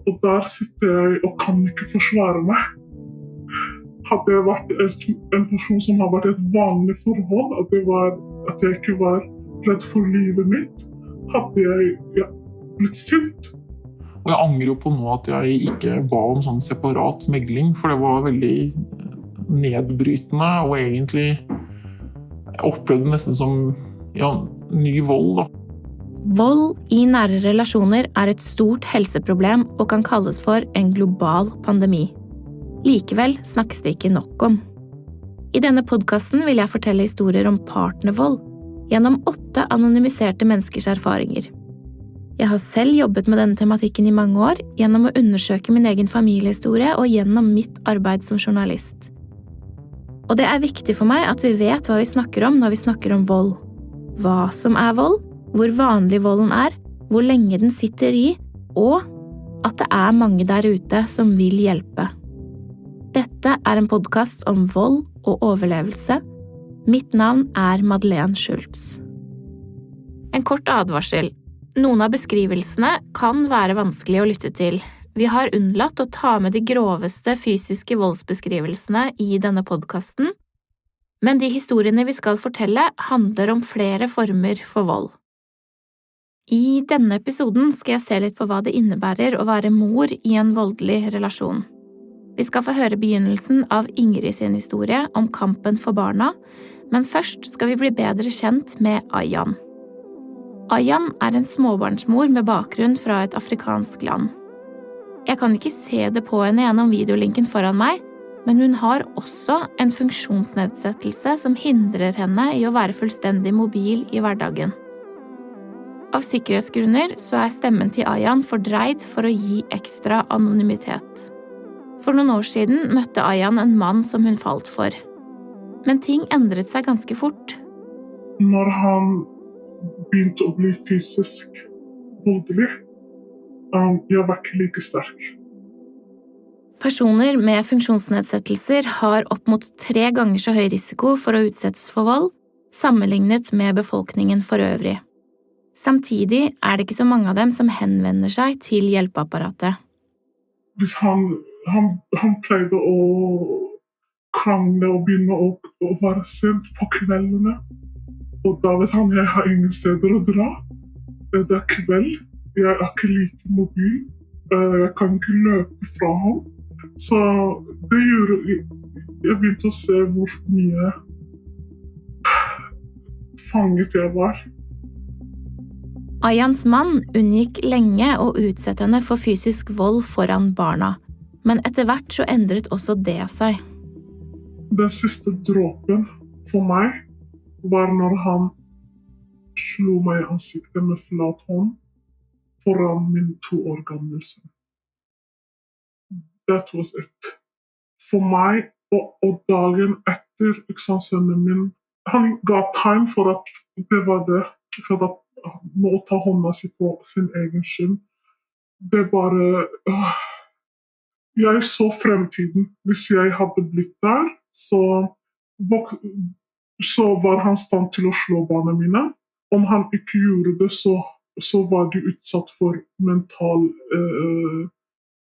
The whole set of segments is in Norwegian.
Og der sitter jeg og kan ikke forsvare meg. Hadde jeg vært en person som har vært i et vanlig forhold, at jeg ikke var redd for livet mitt, hadde jeg blitt sint. Og jeg angrer jo på nå at jeg ikke ba om sånn separat megling, for det var veldig nedbrytende, og egentlig jeg opplevde det nesten som ny vold da. Vold i nære relasjoner er et stort helseproblem og kan kalles for en global pandemi. Likevel snakkes det ikke nok om. I denne podcasten vil jeg fortelle historier om partnervold gjennom 8 anonymiserte menneskers erfaringer. Jeg har selv jobbet med denne tematikken i mange år gjennom å undersøke min egen familiehistorie og gjennom mitt arbeid som journalist. Og det er viktig for meg at vi vet hva vi snakker om når vi snakker om vold. Hva som er vold, hvor vanlig volden er, hvor lenge den sitter i, og at det er mange der ute som vil hjelpe. Dette er en podcast om vold og overlevelse. Mitt navn er Madeleine Schultz. En kort advarsel. Noen av beskrivelsene kan være vanskelig å lytte til. Vi har unnlatt å ta med de groveste fysiske voldsbeskrivelsene i denne podcasten, men de historiene vi skal fortelle handler om flere former for vold. I denne episoden skal jeg se litt på hva det innebærer å være mor i en voldelig relasjon. Vi skal få høre begynnelsen av Ingrid sin historie om kampen for barna, men først skal vi bli bedre kjent med Ayan. Ayan er en småbarnsmor med bakgrunn fra et afrikansk land. Jeg kan ikke se det på henne gjennom videolinken foran meg, men hun har også en funksjonsnedsettelse som hindrer henne i å være fullstendig mobil i hverdagen. Av sikkerhetsgrunner så er stemmen til Ayan fordreid for å gi ekstra anonymitet. For noen år siden møtte Ayan en mann som hun falt for. Men ting endret seg ganske fort. Når han begynte å bli fysisk voldelig, jeg var ikke like sterk. Personer med funksjonsnedsettelser har opp mot 3 ganger så høy risiko for å utsettes for vold, sammenlignet med befolkningen for øvrig. Samtidig er det ikke så mange av dem som henvender seg til hjelpeapparatet. Hvis han pleide å krangle og begynne å være sent på kveldene, og da vet han jeg har ingen steder å dra. Det er kveld, jeg er ikke like mobil, jeg kan ikke løpe fra ham. Så det gjorde jeg begynte å se hvor mye fanget jeg var. Ayans mann unngikk lenge å utsette henne for fysisk vold foran barna, men etter hvert så endret også det seg. Den siste dråpen for meg var når han slo meg i ansiktet med flat hånd foran min 2 år gamle sønn. That was it. For meg, og dagen etter, sønnen min, han ga tegn for at det var det, for at må ta hånda si på sin egen skinn. Det bare... Jeg så fremtiden. Hvis jeg hadde blitt der, så var han stand til å slå barna mine. Om han ikke gjorde det, så var de utsatt for mental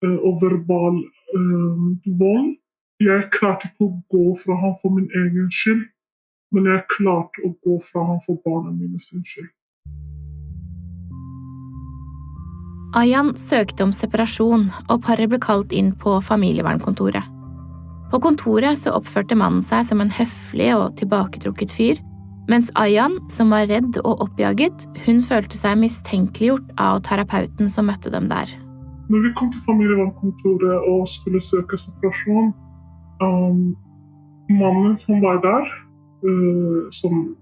og verbal vold. Jeg klarte ikke å gå fra ham for min egen skyld, men jeg klarte å gå fra ham for barna mine sin skyld. Ayan søkte om separasjon, og paret ble kalt inn på familievernkontoret. På kontoret så oppførte mannen seg som en høflig og tilbaketrukket fyr, mens Ayan, som var redd og oppjaget, hun følte seg mistenkeliggjort av terapeuten som møtte dem der. Når vi kom til familievernkontoret og skulle søke separasjon, mannen som var der, som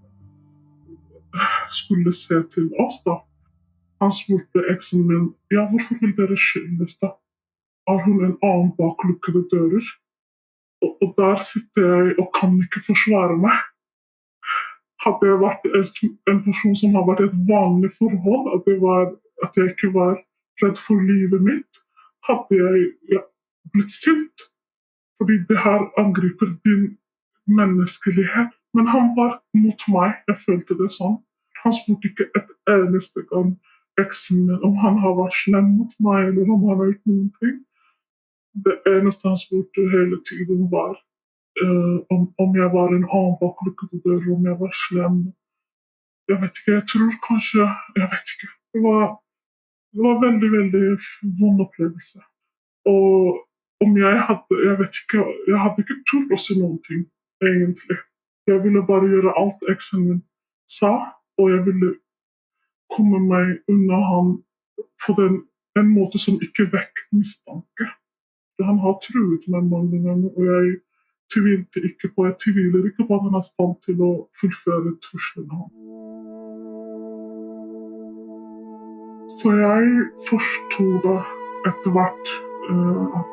skulle se til oss da, han spurte eksen min, hvorfor vil dere skilles da? Har hun en annen bak lukkede dører? Og der sitter jeg og kan ikke forsvare meg. Hadde jeg vært en person som har vært i et vanlig forhold, at jeg ikke var redd for livet mitt, hadde jeg blitt sint. Fordi det her angriper din menneskelighet. Men han var mot meg, jeg følte det sånn. Han spurte ikke et eneste gang eksen min om han har vært slem mot meg, eller om han har gjort noen ting. Det eneste han spurte hele tiden var om jeg var en annen bak lukkede dører, om jeg var slem. Jeg vet ikke, jeg tror kanskje, jeg vet ikke. Det var veldig, veldig vond opplevelse. Og om jeg vet ikke, jeg hadde ikke turt å si noen ting, egentlig. Jeg ville bare gjøre alt eksen min sa, og jeg ville komme meg unna han på en måte som ikke vekker mistanke. For han har truet meg mange ganger, og jeg tviler ikke på at han er i stand til å fullføre truslene hans. Så jeg forstod da etter hvert at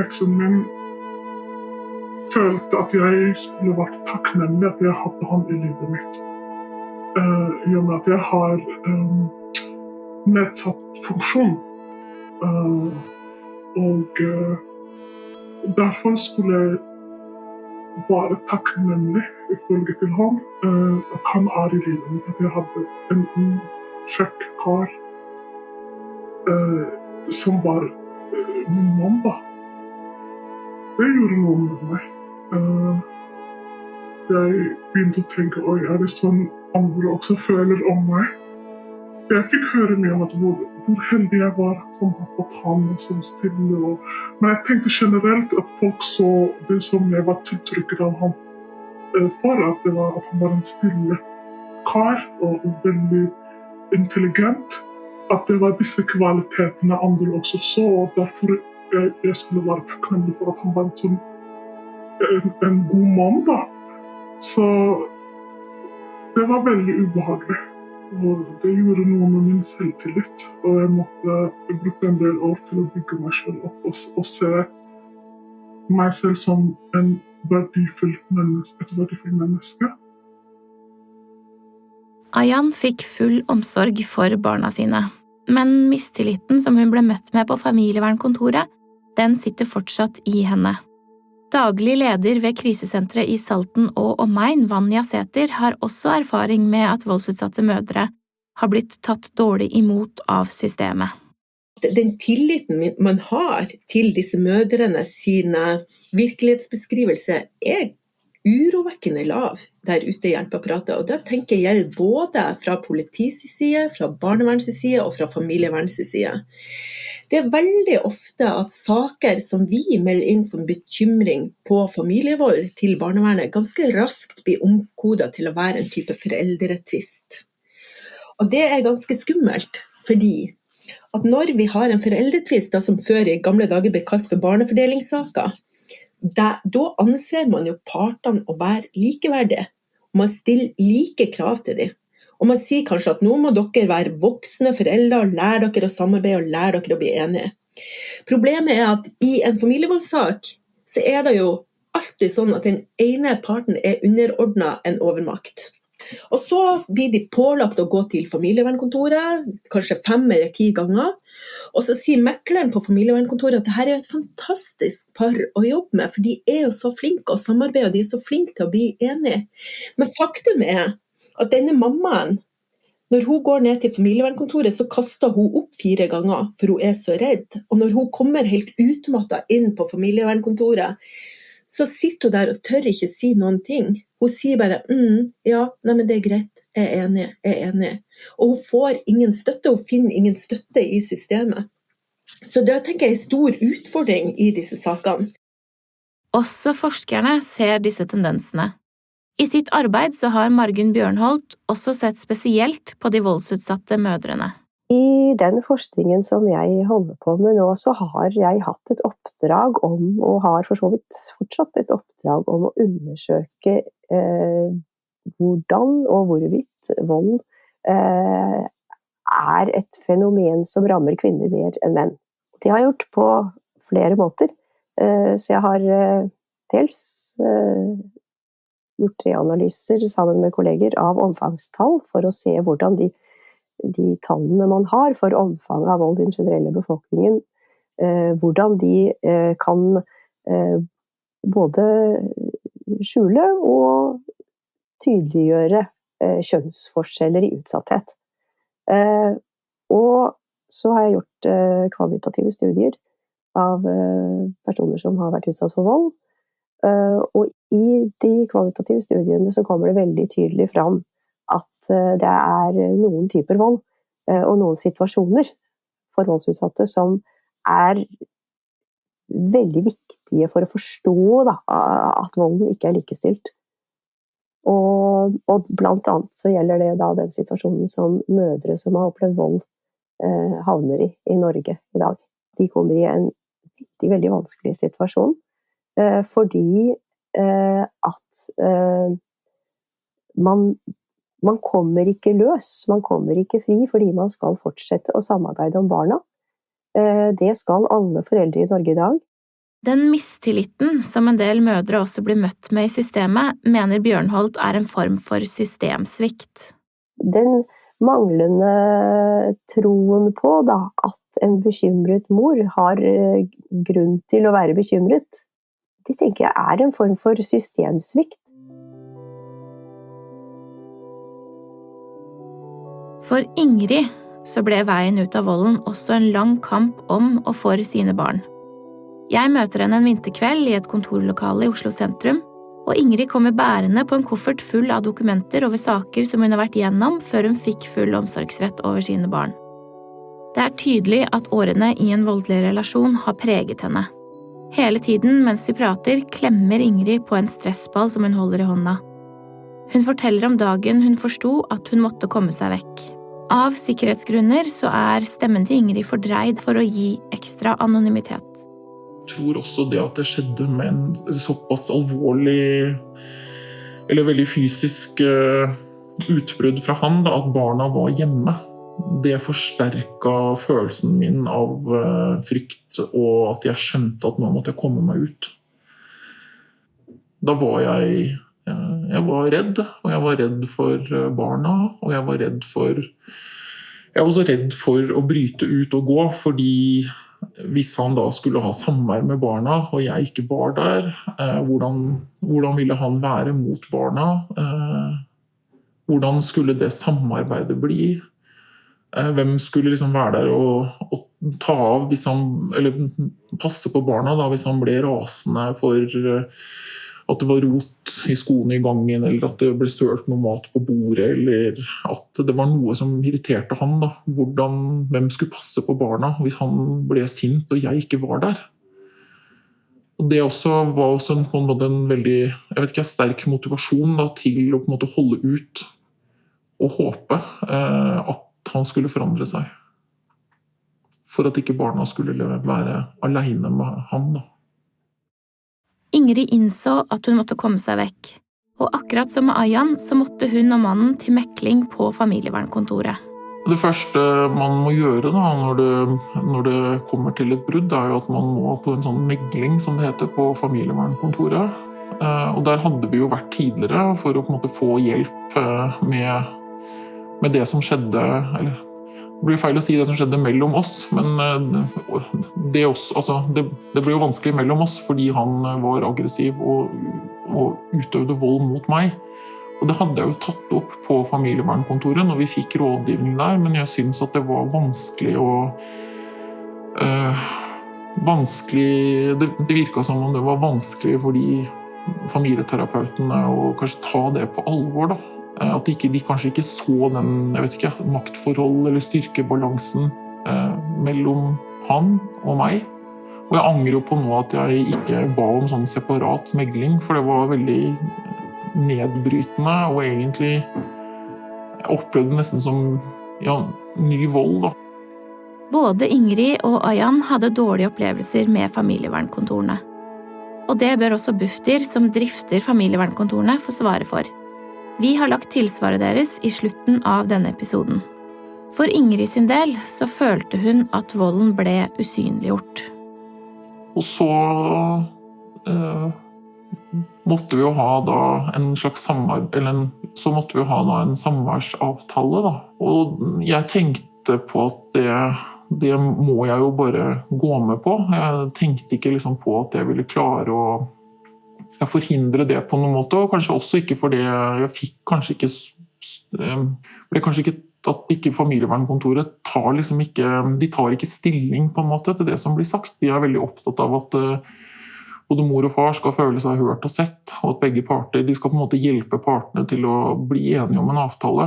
eksen min følte at jeg skulle vært takknemlig at jeg hadde han i livet mitt. I og med at jeg har nedsatt funksjon. Og derfor skulle jeg være takknemlig ifølge til ham at han er i livet mitt. At jeg hadde en kjekk kar som var min mann da. Det gjorde noe med meg. Jeg begynte å tenke, oi, er det sånn andre også føler om meg? Jeg fikk høre mye om at hvor heldig jeg var som har fått han som stille. Men jeg tenkte generelt at folk så det som jeg var tiltrykket av ham for, at han var en stille kar og veldig intelligent. At det var disse kvalitetene andre også så, og derfor jeg skulle være takknemlig for at han var en god mann da. Så det var veldig ubehagelig. Og det gjorde noe med min selvtillit. Og jeg måtte bruke en del år til å bygge meg selv opp og se meg selv som et verdifull menneske. Ayan fikk full omsorg for barna sine. Men mistilliten som hun ble møtt med på familievernkontoret, den sitter fortsatt i henne. Daglig leder ved krisesenteret i Salten og omegn, Vanja Sæther, har også erfaring med at voldsutsatte mødre har blitt tatt dårlig imot av systemet. Den tilliten man har til disse mødrene sine virkelighetsbeskrivelser er urovekkende lav der ute i hjelpeapparatet, og det tenker jeg både fra politiets side, fra barnevernets side og fra familievernets side. Det er veldig ofte at saker som vi melder inn som bekymring på familievold til barnevernet, ganske raskt blir omkodet til å være en type foreldretvist. Og det er ganske skummelt, fordi at når vi har en foreldretvist, som før i gamle dager ble kalt for barnefordelingssaker, da anser man jo partene å være likeverdige. Man stiller like krav til dem. Og man sier kanskje at nå må dere være voksne foreldre, og lære dere å samarbeide og lære dere å bli enige. Problemet er at i en familievoldssak så er det jo alltid sånn at den ene parten er underordnet en overmakt. Og så blir de pålagt å gå til familievernkontoret, kanskje 5 eller 10 ganger, og så sier mekleren på familievernkontoret at dette er et fantastisk par å jobbe med, for de er jo så flinke å samarbeide, og de er så flinke til å bli enige. Men faktum er at denne mammaen, når hun går ned til familievernkontoret, så kaster hun opp 4 ganger, for hun er så redd. Og når hun kommer helt utmattet inn på familievernkontoret, så sitter hun der og tør ikke si noen ting. Hun sier bare, ja, nei, men det er greit, jeg er enig. Og hun får ingen støtte, hun finner ingen støtte i systemet. Så det tenker jeg er en stor utfordring i disse sakene. Også forskerne ser disse tendensene. I sitt arbeid så har Margunn Bjørnholt også sett spesielt på de voldsutsatte mødrene. I den forskningen som jeg holder på med nå, så har jeg hatt et oppdrag om, og har for så vidt fortsatt et oppdrag om å undersøke hvordan og hvorvidt vold er et fenomen som rammer kvinner mer enn menn. Det har jeg gjort på flere måter, så jeg har dels gjort 3 analyser sammen med kolleger av omfangstall for å se hvordan de tallene man har for omfanget av vold i den generelle befolkningen, hvordan de kan både skjule og tydeliggjøre kjønnsforskjeller i utsatthet. Og så har jeg gjort kvalitative studier av personer som har vært utsatt for vold. Og i de kvalitative studiene så kommer det veldig tydelig fram at det er noen typer vold og noen situasjoner for voldsutsatte som er veldig viktige for å forstå at volden ikke er likestilt. Og blant annet så gjelder det da den situasjonen som mødre som har opplevd vold havner i Norge i dag. De kommer i en veldig vanskelig situasjon, fordi at man kommer ikke løs, man kommer ikke fri, fordi man skal fortsette å samarbeide om barna. Det skal alle foreldre i Norge i dag. Den mistilliten som en del mødre også blir møtt med i systemet, mener Bjørnholt er en form for systemsvikt. Den manglende troen på at en bekymret mor har grunn til å være bekymret, det tenker jeg er en form for systemsvikt. For Ingrid så ble veien ut av volden også en lang kamp om og for sine barn. Jeg møter henne en vinterkveld i et kontorlokale i Oslo sentrum, og Ingrid kommer bærende på en koffert full av dokumenter over saker som hun har vært gjennom før hun fikk full omsorgsrett over sine barn. Det er tydelig at årene i en voldelig relasjon har preget henne. Hele tiden mens vi prater, klemmer Ingrid på en stressball som hun holder i hånda. Hun forteller om dagen hun forsto at hun måtte komme seg vekk. Av sikkerhetsgrunner så er stemmen til Ingrid fordreid for å gi ekstra anonymitet. Jeg tror også det at det skjedde med en såpass alvorlig eller veldig fysisk utbrudd fra han, at barna var hjemme. Det forsterket følelsen min av frykt, og at jeg skjønte at nå måtte jeg komme meg ut. Da var jeg var redd, og jeg var redd for barna, og jeg var også redd for å bryte ut og gå, fordi hvis han da skulle ha samvær med barna, og jeg ikke var der, hvordan ville han være mot barna? Hvordan skulle det samarbeidet bli? Hvem skulle liksom være der og ta av eller passe på barna da, hvis han ble rasende for at det var rot i skoene i gangen, eller at det ble sølt noe mat på bordet, eller at det var noe som irriterte han da. Hvem skulle passe på barna hvis han ble sint og jeg ikke var der? Og det var også på en måte en veldig sterk motivasjon da, til å på en måte holde ut og håpe at han skulle forandre seg. For at ikke barna skulle være alene med han da. Ingrid innså at hun måtte komme seg vekk, og akkurat som med Ayan så måtte hun og mannen til mekling på familievernkontoret. Det første man må gjøre da, når det kommer til et brudd, er jo at man må på en sånn megling, som det heter, på familievernkontoret. Og der hadde vi jo vært tidligere for å på en måte få hjelp med det som skjedde, eller det blir feil å si det som skjedde mellom oss, men det ble jo vanskelig mellom oss fordi han var aggressiv og utøvde vold mot meg. Og det hadde jeg jo tatt opp på familievernkontoret når vi fikk rådgivning der, men jeg synes at det var vanskelig det virket som om det var vanskelig for de familieterapeutene å kanskje ta det på alvor da. At de kanskje ikke så den maktforhold eller styrkebalansen mellom han og meg. Og jeg angrer på nå at jeg ikke ba om sånn separat megling, for det var veldig nedbrytende, og egentlig jeg opplevde nesten som ny vold da. Både Ingrid og Ayan hadde dårlige opplevelser med familievernkontorene. Og det bør også Bufdir, som drifter familievernkontorene, få svare for. Vi har lagt tilsvaret deres i slutten av denne episoden. For Ingrid sin del så følte hun at volden ble usynliggjort. Og så måtte vi jo ha da en slags samværsavtale da. Og jeg tenkte på at det må jeg jo bare gå med på. Jeg tenkte ikke liksom på at jeg ville klare forhindre det på noen måte, og kanskje også ikke fordi jeg fikk kanskje ikke ble kanskje ikke at ikke familievernkontoret tar ikke stilling på en måte til det som blir sagt. De er veldig opptatt av at både mor og far skal føle seg hørt og sett, og at begge parter de skal på en måte hjelpe partene til å bli enige om en avtale.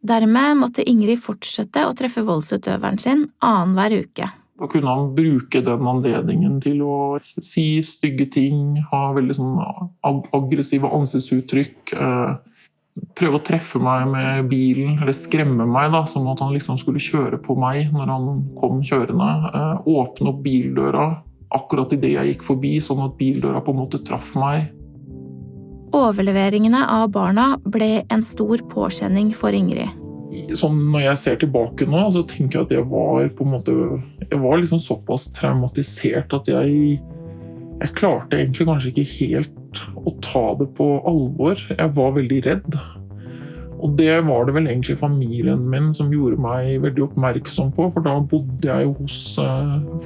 Dermed måtte Ingrid fortsette å treffe voldsutøveren sin annenhver uke. Da kunne han bruke den anledningen til å si stygge ting, ha veldig aggressive ansiktsuttrykk, prøve å treffe meg med bilen, eller skremme meg da, som at han skulle kjøre på meg når han kom kjørende. Åpne opp bildøra akkurat i det jeg gikk forbi, sånn at bildøra på en måte traff meg. Overleveringene av barna ble en stor påkjenning for Ingrid. Når jeg ser tilbake nå, så tenker jeg at jeg var såpass traumatisert at jeg klarte egentlig kanskje ikke helt å ta det på alvor. Jeg var veldig redd. Og det var det vel egentlig familien min som gjorde meg veldig oppmerksom på, for da bodde jeg jo hos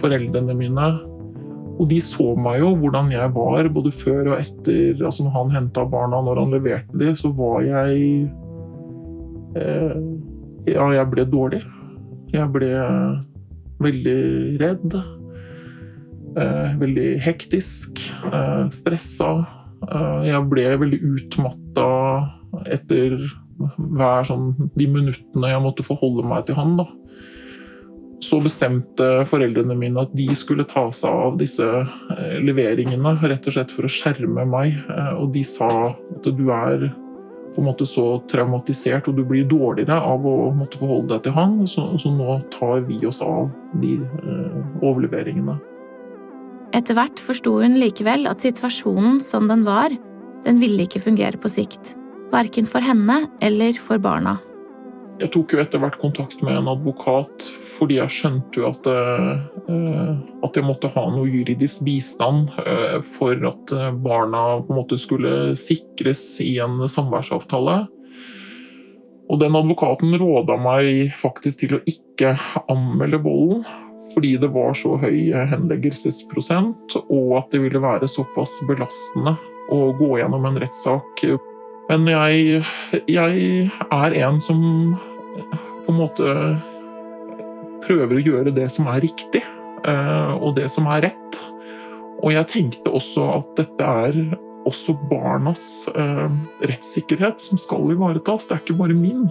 foreldrene mine. Og de så meg jo hvordan jeg var, både før og etter, altså når han hentet barna, når han leverte dem, så var jeg jeg ble dårlig. Jeg ble veldig redd, veldig hektisk, stresset. Jeg ble veldig utmattet etter de minuttene jeg måtte forholde meg til han. Da. Så bestemte foreldrene mine at de skulle ta seg av disse leveringene, rett og slett for å skjerme meg. Og de sa at du er på en måte så traumatisert, og du blir dårligere av å måtte forholde deg til han, så nå tar vi oss av de overleveringene. Etter hvert forstod hun likevel at situasjonen som den var, den ville ikke fungere på sikt, hverken for henne eller for barna. Jeg tok jo etter hvert kontakt med en advokat, fordi jeg skjønte jo at jeg måtte ha noe juridisk bistand for at barna på en måte skulle sikres i en samværsavtale. Og den advokaten råda meg faktisk til å ikke anmelde volden, fordi det var så høy henleggelsesprosent, og at det ville være såpass belastende å gå gjennom en rettssak. Men jeg er en som på en måte prøver å gjøre det som er riktig, og det som er rett. Og jeg tenkte også at dette er også barnas rettssikkerhet som skal ivaretas, det er ikke bare min.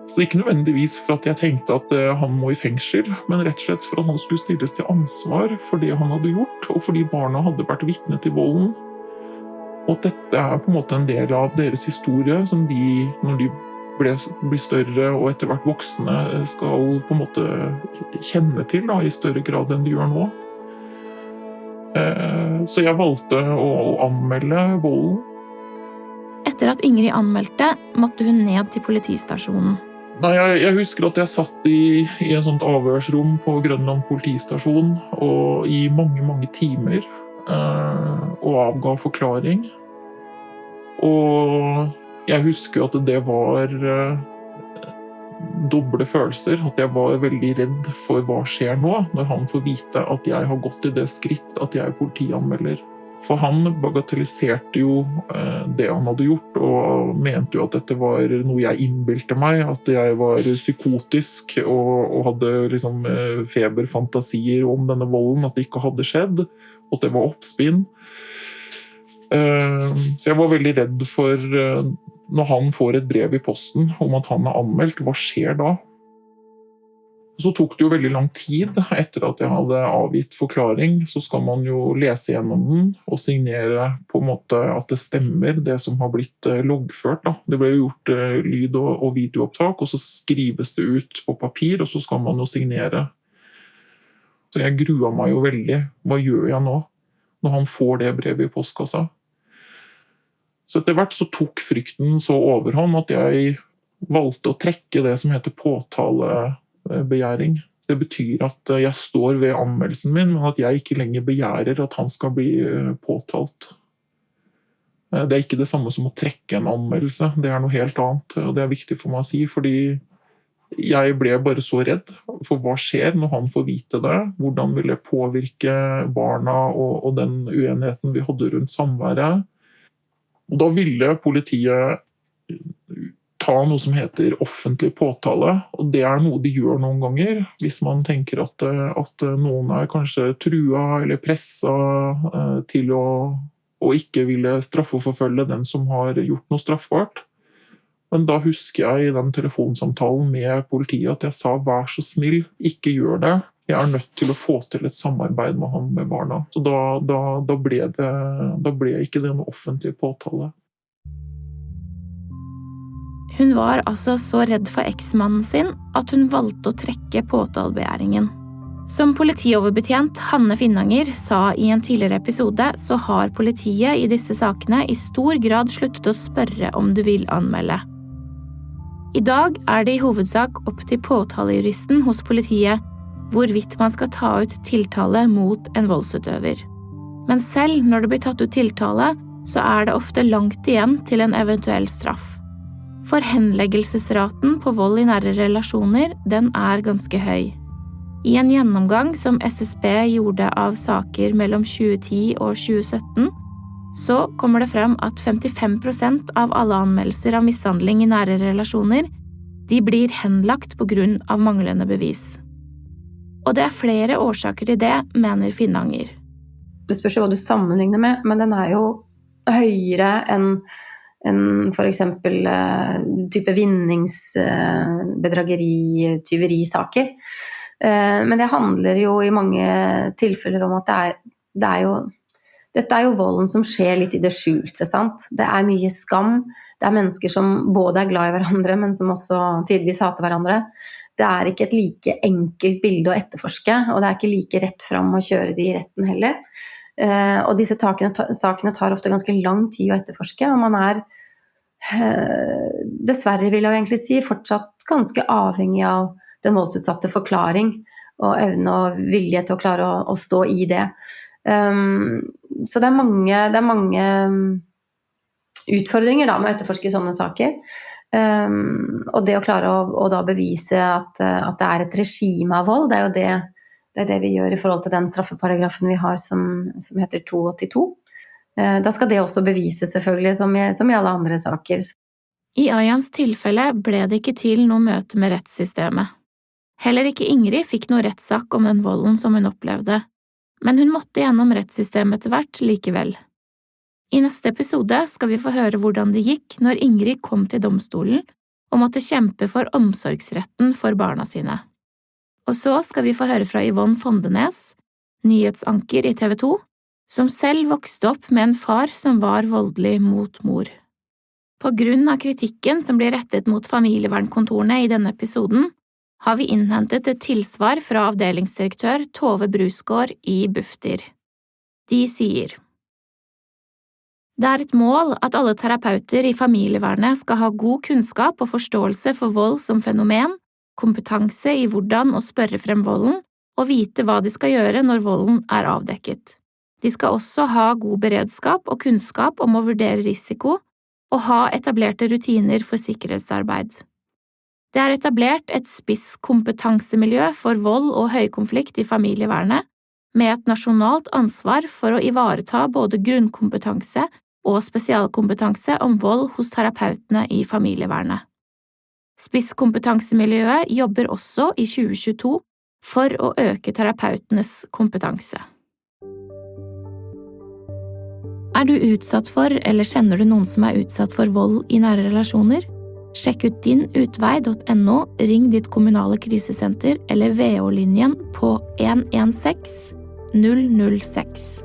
Så ikke nødvendigvis for at jeg tenkte at han må i fengsel, men rett og slett for at han skulle stilles til ansvar for det han hadde gjort, og fordi barna hadde vært vitne til volden. Og at dette er på en måte en del av deres historie som de, når de blir større og etter hvert voksne, skal på en måte kjenne til da, i større grad enn de gjør nå. Så jeg valgte å anmelde volden. Etter at Ingrid anmeldte, måtte hun ned til politistasjonen. Nei, jeg husker at jeg satt i en sånt avhørsrom på Grønland politistasjon og i mange, mange timer og avga forklaring. Og jeg husker at det var doble følelser, at jeg var veldig redd for hva skjer nå, når han får vite at jeg har gått til det skritt at jeg er politianmelder. For han bagatelliserte jo det han hadde gjort, og mente jo at dette var noe jeg innbilte meg, at jeg var psykotisk og hadde feberfantasier om denne volden, at det ikke hadde skjedd, og at det var oppspinn. Så jeg var veldig redd for når han får et brev i posten om at han er anmeldt, hva skjer da? Så tok det jo veldig lang tid etter at jeg hadde avgitt forklaring, så skal man jo lese gjennom den og signere på en måte at det stemmer, det som har blitt loggført. Da. Det ble jo gjort lyd- og videoopptak, og så skrives det ut på papir, og så skal man jo signere. Så jeg grua meg jo veldig. Hva gjør jeg nå, når han får det brevet i postkassa? Så etter hvert så tok frykten så overhånd at jeg valgte å trekke det som heter påtalebegjæring. Det betyr at jeg står ved anmeldelsen min, men at jeg ikke lenger begjærer at han skal bli påtalt. Det er ikke det samme som å trekke en anmeldelse, det er noe helt annet, og det er viktig for meg å si, fordi jeg ble bare så redd for hva skjer når han får vite det. Hvordan vil det påvirke barna og den uenigheten vi hadde rundt samværet. Og da ville politiet ta noe som heter offentlig påtale, og det noe de gjør noen ganger. Hvis man tenker at noen kanskje trua eller pressa til å ikke ville straffeforfølge den som har gjort noe straffbart. Men da husker jeg i den telefonsamtalen med politiet at jeg sa, vær så snill, ikke gjør det. Jeg nødt til å få til et samarbeid med han med barna. Så da ble ikke det noe offentlig påtale. Hun var altså så redd for eksmannen sin at hun valgte å trekke påtalebegjæringen. Som politioverbetjent Hanne Finnanger sa i en tidligere episode, så har politiet i disse sakene i stor grad sluttet å spørre om du vil anmelde. I dag det i hovedsak opp til påtalejuristen hos politiet hvorvidt man skal ta ut tiltale mot en voldsutøver. Men selv når det blir tatt ut tiltale, så det ofte langt igjen til en eventuell straff. For henleggelsesraten på vold i nære relasjoner, den ganske høy. I en gjennomgang som SSB gjorde av saker mellom 2010 og 2017, så kommer det frem at 55% av alle anmeldelser av mishandling i nære relasjoner, de blir henlagt på grunn av manglende bevis. Og det flere årsaker til det, mener Finnanger. Det spørs jo hva du sammenligner med, men den jo høyere enn for eksempel type vinnings-, bedrageri-, tyverisaker. Men det handler jo i mange tilfeller om at dette jo volden som skjer litt i det skjulte, sant? Det mye skam, det mennesker som både glad i hverandre, men som også tidvis hater hverandre. Det ikke et like enkelt bilde å etterforske, og det ikke like rett fram å kjøre de i retten heller. Og disse sakene tar ofte ganske lang tid å etterforske, og man dessverre vil jeg egentlig si, fortsatt ganske avhengig av den voldsutsatte forklaring, og evne og vilje til å klare å stå i det. Så det mange utfordringer da, med å etterforske sånne saker. Og det å klare å da bevise at det et regime av vold, det jo det vi gjør i forhold til den straffeparagrafen vi har som heter 282. Da skal det også bevises selvfølgelig, som i alle andre saker. I Ayans tilfelle ble det ikke til noe møte med rettssystemet. Heller ikke Ingrid fikk noe rettssak om den volden som hun opplevde, men hun måtte gjennom rettssystemet etter hvert likevel. I neste episode skal vi få høre hvordan det gikk når Ingrid kom til domstolen og måtte kjempe for omsorgsretten for barna sine. Og så skal vi få høre fra Yvonne Fondenes, nyhetsanker i TV 2, som selv vokste opp med en far som var voldelig mot mor. På grunn av kritikken som blir rettet mot familievernkontorene i denne episoden, har vi innhentet et tilsvar fra avdelingsdirektør Tove Brusgaard i Bufdir. De sier: Det et mål at alle terapeuter i familievernet skal ha god kunnskap og forståelse for vold som fenomen, kompetanse i hvordan å spørre frem volden, og vite hva de skal gjøre når volden avdekket. De skal også ha god beredskap og kunnskap om å vurdere risiko, og ha etablerte rutiner for sikkerhetsarbeid. Det etablert et spisskompetansemiljø for vold og høykonflikt i familievernet, med et nasjonalt ansvar for å ivareta både grunnkompetanse og spesialkompetanse om vold hos terapeutene i familievernet. Spisskompetansemiljøet jobber også i 2022 for å øke terapeutenes kompetanse. Du utsatt for, eller kjenner du noen som utsatt for vold i nære relasjoner? Sjekk ut dinutvei.no, ring ditt kommunale krisesenter eller VO-linjen på 116 006.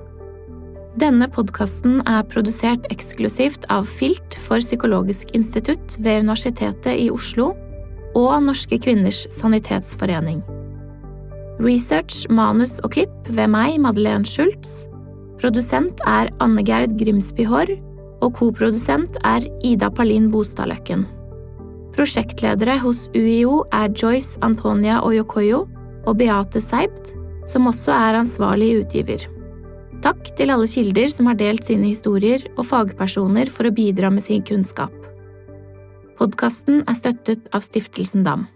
Denne podcasten produsert eksklusivt av FILT for Psykologisk Institutt ved Universitetet i Oslo og av Norske Kvinners Sanitetsforening. Research, manus og klipp ved meg, Madeleine Schultz. Produsent Anne-Gerd Grimsby Haarr, og koprodusent Ida Palin Bostadløkken. Prosjektledere hos UiO Joyce Antonia Oyokoyo og Beate Seibt, som også ansvarlig utgiver. Takk til alle kilder som har delt sine historier og fagpersoner for å bidra med sin kunnskap. Podcasten støttet av Stiftelsen Dam.